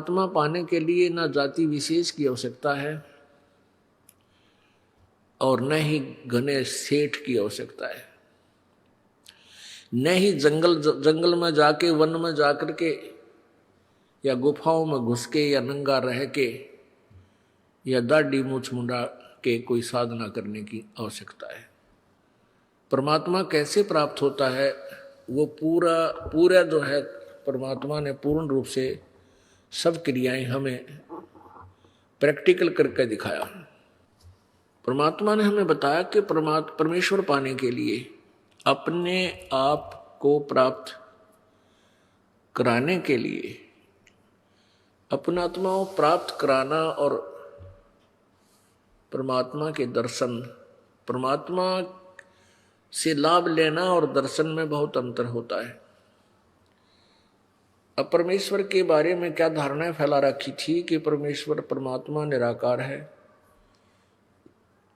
परमात्मा पाने के लिए न जाति विशेष की आवश्यकता है और न ही घने सेठ की आवश्यकता है, न ही जंगल में जाके, वन में जाकर के, या गुफाओं में घुस के, या नंगा रह के, या दाढ़ी मूछ मुंडा के कोई साधना करने की आवश्यकता है। परमात्मा कैसे प्राप्त होता है, वो पूरा जो है परमात्मा ने पूर्ण रूप से सब क्रियाएं हमें प्रैक्टिकल करके दिखाया। परमात्मा ने हमें बताया कि परमेश्वर पाने के लिए, अपने आप को प्राप्त कराने के लिए, अपना आत्मा को प्राप्त कराना और परमात्मा के दर्शन, परमात्मा से लाभ लेना और दर्शन में बहुत अंतर होता है। अब परमेश्वर के बारे में क्या धारणाएं फैला रखी थी कि परमेश्वर परमात्मा निराकार है,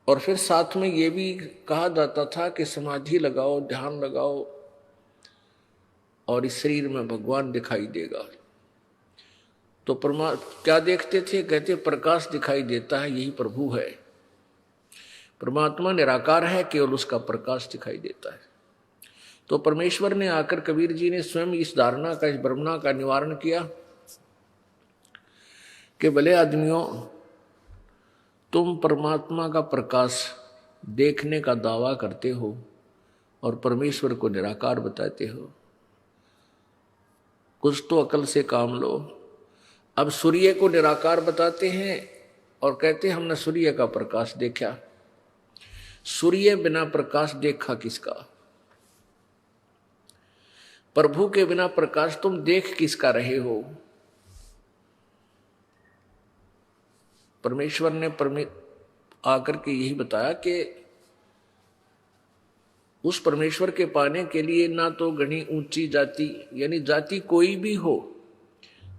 और फिर साथ में ये भी कहा जाता था कि समाधि लगाओ, ध्यान लगाओ और इस शरीर में भगवान दिखाई देगा। तो क्या देखते थे? कहते प्रकाश दिखाई देता है, यही प्रभु है। परमात्मा निराकार है, केवल उसका प्रकाश दिखाई देता है। तो परमेश्वर ने आकर, कबीर जी ने स्वयं इस धारणा का, इस भ्रमणा का निवारण किया कि भले आदमियों, तुम परमात्मा का प्रकाश देखने का दावा करते हो और परमेश्वर को निराकार बताते हो, कुछ तो अकल से काम लो। अब सूर्य को निराकार बताते हैं और कहते हैं हमने सूर्य का प्रकाश देखा। सूर्य बिना प्रकाश देखा किसका? प्रभु के बिना प्रकाश तुम देख किसका रहे हो? परमेश्वर ने आकर के यही बताया कि उस परमेश्वर के पाने के लिए ना तो घनी ऊंची जाति, यानी जाति कोई भी हो,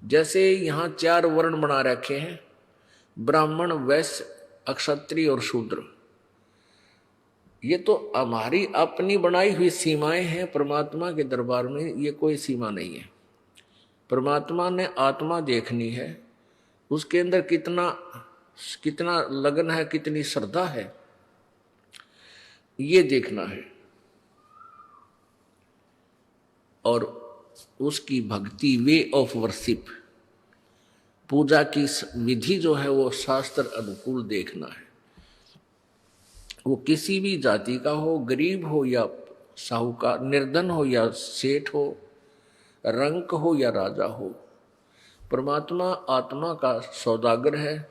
जैसे यहाँ 4 वर्ण बना रखे हैं, ब्राह्मण, वैश्य, क्षत्रिय और शूद्र, ये तो हमारी अपनी बनाई हुई सीमाएं हैं। परमात्मा के दरबार में ये कोई सीमा नहीं है। परमात्मा ने आत्मा देखनी है, उसके अंदर कितना लगन है, कितनी श्रद्धा है, ये देखना है। और उसकी भक्ति, वे ऑफ वर्शिप, पूजा की विधि जो है वो शास्त्र अनुकूल देखना है। वो किसी भी जाति का हो, गरीब हो या साहूकार, निर्धन हो या सेठ हो, रंक हो या राजा हो, परमात्मा आत्मा का सौदागर है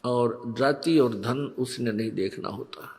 और जाति और धन उसने नहीं देखना होता।